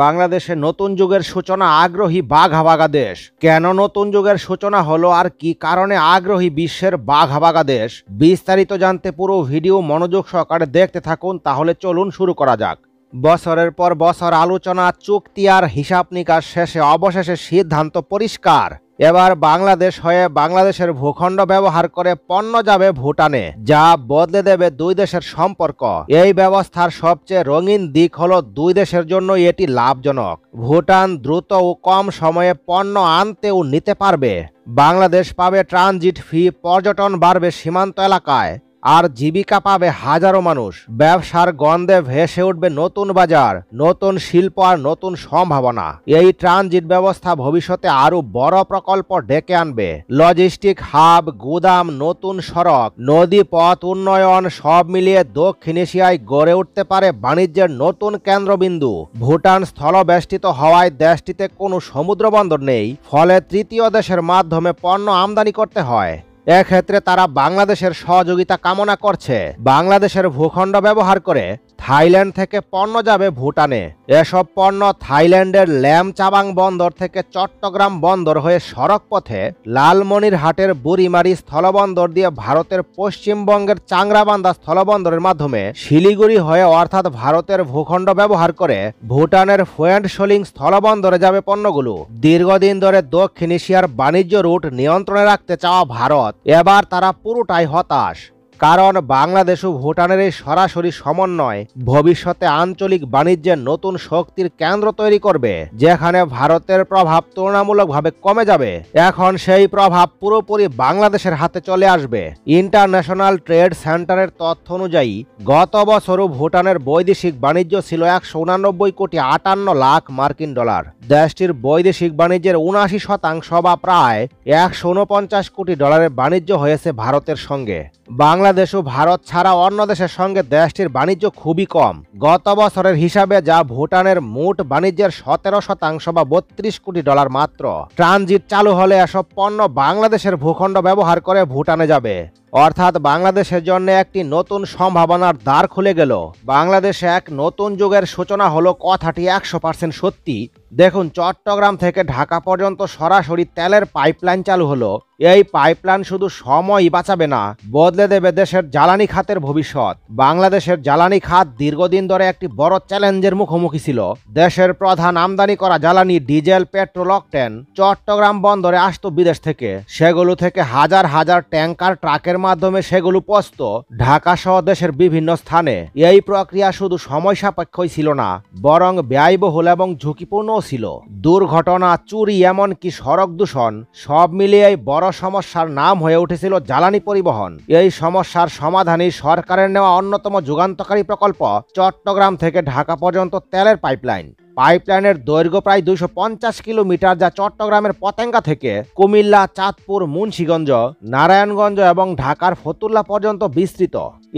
বাংলাদেশে নতুন যুগের সূচনা আগ্রহী বাঘা দেশ। কেন নতুন যুগের সূচনা হলো আর কি কারণে আগ্রহী বিশ্বের বাঘা দেশ, বিস্তারিত জানতে পুরো ভিডিও মনোযোগ সহকারে দেখতে থাকুন। তাহলে চলুন শুরু করা যাক। বছরের পর বছর আলোচনা, চুক্তি আর হিসাব নিকাশ শেষে অবশেষে সিদ্ধান্ত পরিষ্কার। এবার বাংলাদেশ হয়ে বাংলাদেশের ভূখণ্ড ব্যবহার করে পণ্য যাবে ভুটানে, যা বদলে দেবে দুই দেশের সম্পর্ক। এই ব্যবস্থার সবচেয়ে রঙিন দিক হলো দুই দেশের জন্য এটি লাভজনক। ভুটান দ্রুত ও কম সময়ে পণ্য আনতে ও নিতে পারবে। বাংলাদেশ পাবে ট্রানজিট ফি, পর্যটন বাড়বে সীমান্ত এলাকায়, আর জীবিকা পাবে হাজারো মানুষ। ব্যবসার গন্ধে ভেসে উঠবে নতুন বাজার, নতুন শিল্প আর নতুন সম্ভাবনা। এই ট্রানজিট ব্যবস্থা ভবিষ্যতে আরো বড় প্রকল্প ডেকে আনবে। লজিস্টিক হাব, গুদাম, নতুন সড়ক, নদী পথ উন্নয়ন সব মিলিয়ে দক্ষিণ এশিয়ায় গড়ে উঠতে পারে বাণিজ্যের নতুন কেন্দ্রবিন্দু। ভুটান স্থলবেষ্টিত হওয়ায় দেশটিতে কোনো সমুদ্র বন্দর নেই, ফলে তৃতীয় দেশের মাধ্যমে পণ্য আমদানি করতে হয়। এক্ষেত্রে তারা বাংলাদেশের সহযোগিতা কামনা করছে। বাংলাদেশের ভূখণ্ড ব্যবহার করে থাইল্যান্ড থেকে পণ্য যাবে ভুটানে। এসব পণ্য থাইল্যান্ডের ল্যামচাবাং বন্দর থেকে চট্টগ্রাম বন্দর হয়ে সড়ক পথে লালমনিরহাটের বুড়িমারি স্থলবন্দর দিয়ে ভারতের পশ্চিমবঙ্গের চাংরাবান্ধা স্থলবন্দরের মাধ্যমে শিলিগুড়ি হয়ে অর্থাৎ ভারতের ভূখণ্ড ব্যবহার করে ভুটানের ফোয়েন্টশোলিং স্থলবন্দরে যাবে পণ্যগুলো। দীর্ঘদিন ধরে দক্ষিণ এশিয়ার বাণিজ্য রুট নিয়ন্ত্রণে রাখতে চাওয়া ভারত এবার তারা পুরোটাই হতাশ। কারণ বাংলাদেশ ও ভুটানের এই সরাসরি সমন্বয় ভবিষ্যতে আঞ্চলিক বাণিজ্যের নতুন শক্তির কেন্দ্র তৈরি করবে, যেখানে ভারতের প্রভাব তুলনামূলকভাবে কমে যাবে। এখন সেই প্রভাব পুরোপুরি বাংলাদেশের হাতে চলে আসবে। ইন্টারন্যাশনাল ট্রেড সেন্টারের তথ্য অনুযায়ী গত বছরও ভুটানের বৈদেশিক বাণিজ্য ছিল 189,58 মার্কিন ডলার। দেশটির বৈদেশিক বাণিজ্যের 79% বা প্রায় 149 কোটি ডলারের বাণিজ্য হয়েছে ভারতের সঙ্গে। বাংলাদেশ ও ভারত ছাড়া অন্য দেশের সঙ্গে দেশটির বাণিজ্য খুবই কম। গত বছরের হিসাবে যা ভুটানের মোট বাণিজ্যের 17% বা 32 কোটি ডলার মাত্র। ট্রানজিট চালু হলে এসব পণ্য বাংলাদেশের ভূখণ্ড ব্যবহার করে ভুটানে যাবে, অর্থাৎ বাংলাদেশের জন্য একটি নতুন সম্ভাবনার দ্বার খুলে গেল। বাংলাদেশে এক নতুন যুগের সূচনা হলো, কথাটি 100% সত্যি। দেখুন, চট্টগ্রাম থেকে ঢাকা পর্যন্ত সরাসরি তেলের পাইপলাইন চালু হলো। এই পাইপলাইন শুধু সময়ই বাঁচাবে না, বদলে দেবে দেশের জ্বালানি খাতের ভবিষ্যৎ। বাংলাদেশের জ্বালানি খাত দীর্ঘদিন ধরে একটি বড় চ্যালেঞ্জের মুখোমুখি ছিল। দেশের প্রধান আমদানি করা জ্বালানি ডিজেল, পেট্রোল, অকটেন চট্টগ্রাম বন্দরে আসতো বিদেশ থেকে। সেগুলো থেকে হাজার হাজার ট্যাঙ্কার ট্রাকের মাধ্যমে সেগুলো পৌঁছত ঢাকা সহ দেশের বিভিন্ন স্থানে। এই প্রক্রিয়া শুধু সময় সাপেক্ষই ছিল না, বরং ব্যয়বহুল এবং ঝুঁকিপূর্ণ ছিল। দুর্ঘটনা, চুরি, এমনকি সড়ক দূষণ সব মিলিয়ে বড় সমস্যার নাম হয়ে উঠেছিল জ্বালানি পরিবহন। এই সমস্যার সমাধানে সরকারের নেওয়া অন্যতম যুগান্তকারী প্রকল্প চট্টগ্রাম থেকে ঢাকা পর্যন্ত তেলের পাইপলাইন। পাইপলাইনের দৈর্ঘ্য প্রায় 250 কিলোমিটার, যা চট্টগ্রামের পতেঙ্গা থেকে কুমিল্লা, চাঁদপুর, মুন্সিগঞ্জ, নারায়ণগঞ্জ এবং ঢাকার ফতুল্লা পর্যন্ত বিস্তৃত।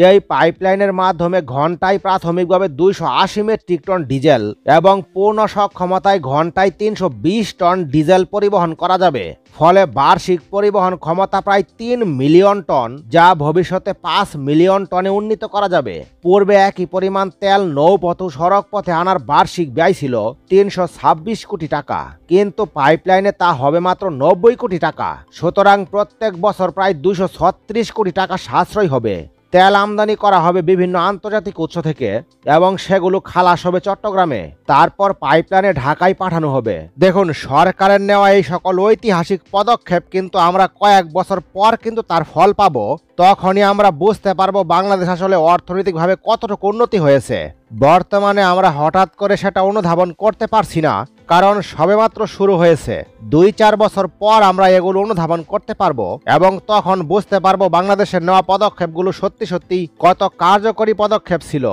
এই পাইপলাইনের মাধ্যমে ঘন্টায় প্রাথমিকভাবে 280 মেট্রিক টন ডিজেল এবং পূর্ণ সক্ষমতায় ঘন্টায় 320 টন ডিজেল পরিবহন করা যাবে। ফলে বার্ষিক পরিবহন ক্ষমতা প্রায় 3 মিলিয়ন টন, যা ভবিষ্যতে 5 মিলিয়ন টনে উন্নীত করা যাবে। পূর্বে একই পরিমাণ তেল নৌপথ ও সড়ক পথে আনার বার্ষিক ব্যয় ছিল 326 কোটি টাকা, কিন্তু পাইপলাইনে তা হবে মাত্র 90 কোটি টাকা। সুতরাং প্রত্যেক বছর প্রায় 236 কোটি টাকা সাশ্রয় হবে। তেল আমদানি করা হবে বিভিন্ন আন্তর্জাতিক উৎস থেকে এবং সেগুলো খালাস হবে চট্টগ্রামে, তারপর পাইপলাইনে ঢাকায় পাঠানো হবে। দেখুন, সরকারের নেওয়া এই সকল ঐতিহাসিক পদক্ষেপ কিন্তু আমরা কয়েক বছর পর কিন্তু তার ফল পাবো। তখনই আমরা বুঝতে পারবো বাংলাদেশ আসলে অর্থনৈতিকভাবে কতটুকু উন্নতি হয়েছে। বর্তমানে আমরা হঠাৎ করে সেটা অনুধাবন করতে পারছি না, কারণ সবেমাত্র শুরু হয়েছে। 2-4 বছর পর আমরা এগুলো অনুধাবন করতে পারবো এবং তখন বুঝতে পারবো বাংলাদেশের নেওয়া পদক্ষেপগুলো সত্যি সত্যি কত কার্যকরী পদক্ষেপ ছিল।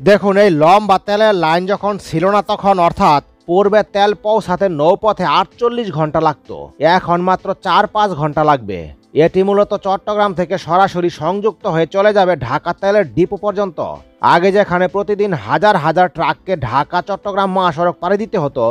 দেখুন, এই লম্বা তেলের লাইন যখন ছিল না তখন, অর্থাৎ পূর্বে তেল পৌঁছাতে নৌপথে 48 ঘন্টা লাগতো, এখন মাত্র 4-5 ঘন্টা লাগবে। এটি মূলত চট্টগ্রাম থেকে সরাসরি সংযুক্ত হয়ে চলে যাবে ঢাকা তেলের ডিপো পর্যন্ত। আগে যেখানে প্রতিদিন হাজার হাজার ট্রাককে ঢাকা চট্টগ্রাম মহাসড়ক পাড়ি দিতে হতো,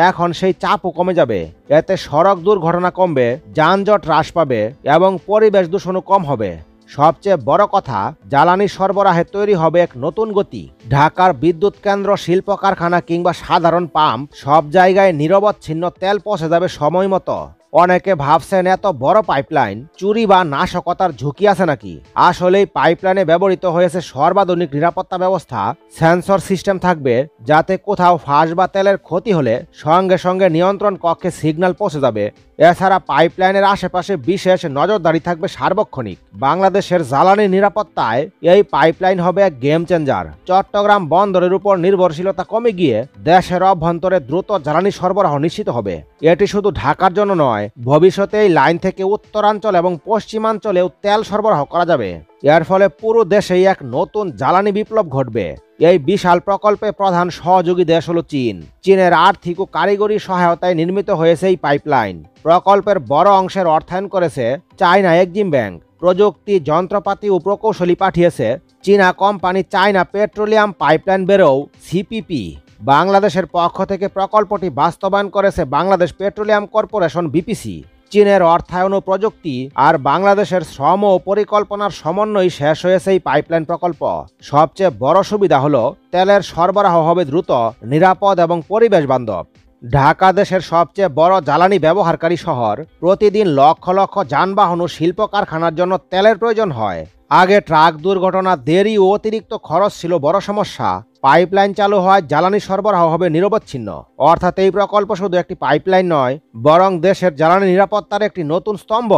এখন সেই চাপও কমে যাবে। এতে সড়ক দুর্ঘটনা কমবে, যানজট হ্রাস পাবে এবং পরিবেশ দূষণও কম হবে। সবচেয়ে বড় কথা, জ্বালানি সরবরাহে তৈরি হবে এক নতুন গতি। ঢাকার বিদ্যুৎ কেন্দ্র, শিল্প কারখানা কিংবা সাধারণ পাম্প সব জায়গায় নিরবচ্ছিন্ন তেল পৌঁছে যাবে সময় মতো। অনেকে ভাবছেন এত বড় পাইপলাইন চুরি বা নাশকতার ঝুঁকি আছে নাকি? আসলেই পাইপলাইনে ব্যবহৃত হয়েছে সর্বাধুনিক নিরাপত্তা ব্যবস্থা। সেন্সর সিস্টেম থাকবে, যাতে কোথাও ফাঁস বা তেলের ক্ষতি হলে সঙ্গে সঙ্গে নিয়ন্ত্রণ কক্ষে সিগন্যাল পৌঁছে যাবে। এছাড়া পাইপলাইনের আশেপাশে বিশেষ নজরদারি থাকবে সার্বক্ষণিক। বাংলাদেশের জ্বালানি নিরাপত্তায় এই পাইপলাইন হবে এক গেম চেঞ্জার। চট্টগ্রাম বন্দরের উপর নির্ভরশীলতা কমে গিয়ে দেশের অভ্যন্তরে দ্রুত জ্বালানি সরবরাহ নিশ্চিত হবে। এটি শুধু ঢাকার জন্য নয়, ভবিষ্যতে এই লাইন থেকে উত্তরাঞ্চল এবং পশ্চিমাঞ্চলেও তেল সরবরাহ করা যাবে। এর ফলে পুরো দেশেই এক নতুন জ্বালানি বিপ্লব ঘটবে। এই বিশাল প্রকল্পে প্রধান সহযোগী দেশ হল চীন। চীনের আর্থিক ও কারিগরি সহায়তায় নির্মিত হয়েছে এই পাইপলাইন। প্রকল্পের বড় অংশের অর্থায়ন করেছে চায়না এক্সিম ব্যাংক। প্রযুক্তি, যন্ত্রপাতি ও প্রকৌশলী পাঠিয়েছে চীনা company China petroleum pipeline bureau CPP. বাংলাদেশের পক্ষ থেকে প্রকল্পটি বাস্তবায়ন করেছে বাংলাদেশ পেট্রোলিয়াম কর্পোরেশন বিপিসি। চীনের অর্থায়ন ও প্রযুক্তি আর বাংলাদেশের শ্রম ও পরিকল্পনার সমন্বয় শেষ হয়েছে এই পাইপলাইন প্রকল্প। সবচেয়ে বড় সুবিধা হলো তেলের সরবরাহ হবে দ্রুত, নিরাপদ এবং পরিবেশ বান্ধব। ঢাকা দেশের সবচেয়ে বড় জ্বালানি ব্যবহারকারী শহর। প্রতিদিন লক্ষ লক্ষ যানবাহন ও শিল্প কারখানার জন্য তেলের প্রয়োজন হয়। আগে ট্রাক দুর্ঘটনা, দেরি ও অতিরিক্ত খরচ ছিল বড় সমস্যা। পাইপলাইন চালু হয়, জ্বালানি সরবরাহ হবে নিরবচ্ছিন্ন। অর্থাৎ এই প্রকল্প শুধু একটি পাইপলাইন নয়, বরং দেশের জ্বালানি নিরাপত্তার একটি নতুন স্তম্ভ।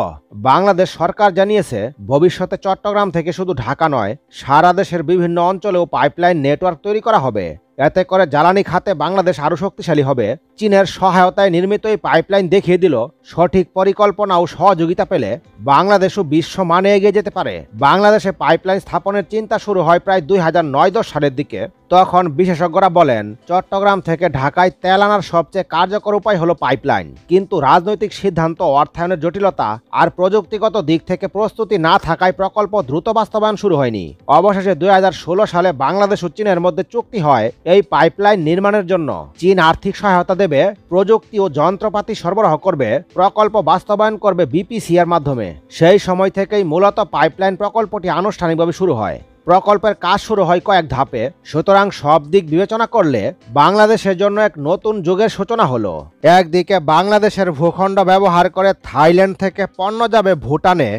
বাংলাদেশ সরকার জানিয়েছে, ভবিষ্যতে চট্টগ্রাম থেকে শুধু ঢাকা নয়, সারা দেশের বিভিন্ন অঞ্চলেও পাইপলাইন নেটওয়ার্ক তৈরি করা হবে। এতে করে জ্বালানি খাতে বাংলাদেশ আরও শক্তিশালী হবে। চীনের সহায়তায় নির্মিত এই পাইপলাইন দেখিয়ে দিল, সঠিক পরিকল্পনা ও সহযোগিতা পেলে বাংলাদেশও বিশ্ব মানে এগিয়ে যেতে পারে। বাংলাদেশে পাইপলাইন স্থাপনের চিন্তা শুরু হয় প্রায় 2009-10 সালের দিকে। তখন বিশেষজ্ঞরা বলেন, চট্টগ্রাম থেকে ঢাকায় তেল আনার সবচেয়ে কার্যকর উপায় হলো পাইপলাইন। কিন্তু রাজনৈতিক সিদ্ধান্ত, অর্থায়নের জটিলতা আর প্রযুক্তিগত দিক থেকে প্রস্তুতি না থাকায় প্রকল্প দ্রুত বাস্তবায়ন শুরু হয়নি। অবশেষে 2016 সালে বাংলাদেশ ও চীনের মধ্যে চুক্তি হয় এই পাইপলাইন নির্মাণের জন্য। চীন আর্থিক সহায়তা দেবে, প্রযুক্তি ও যন্ত্রপাতি সরবরাহ করবে, প্রকল্প বাস্তবায়ন করবে বিপিসি এর মাধ্যমে। সেই সময় থেকেই মূলত পাইপলাইন প্রকল্পটি আনুষ্ঠানিকভাবে শুরু হয়। প্রকল্পের কাজ শুরু হয় কয়েক ধাপে। সুতরাং সব দিক বিবেচনা করলে বাংলাদেশের জন্য এক নতুন যুগের সূচনা হলো। একদিকে বাংলাদেশের ভূখণ্ড ব্যবহার করে থাইল্যান্ড থেকে পণ্য যাবে ভুটানে,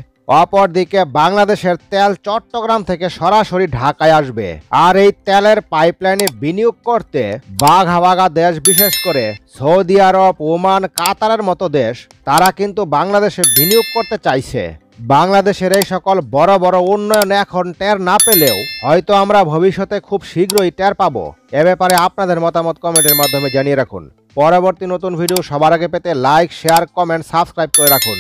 অপরদিকে বাংলাদেশের তেল চট্টগ্রাম থেকে সরাসরি ঢাকায় আসবে। আর এই তেলের পাইপলাইনে বিনিয়োগ করতে বাঘা বাঘা দেশ, বিশেষ করে সৌদি আরব, ওমান, কাতারের মতো দেশ, তারা কিন্তু বাংলাদেশে বিনিয়োগ করতে চাইছে। বাংলাদেশের এই সকল বড় বড় উন্নয়ন এখন টের না পেলেও হয়তো আমরা ভবিষ্যতে খুব শীঘ্রই টের পাবো। এ ব্যাপারে আপনাদের মতামত কমেন্টের মাধ্যমে জানিয়ে রাখুন। পরবর্তী নতুন ভিডিও সবার আগে পেতে লাইক, শেয়ার, কমেন্ট, সাবস্ক্রাইব করে রাখুন।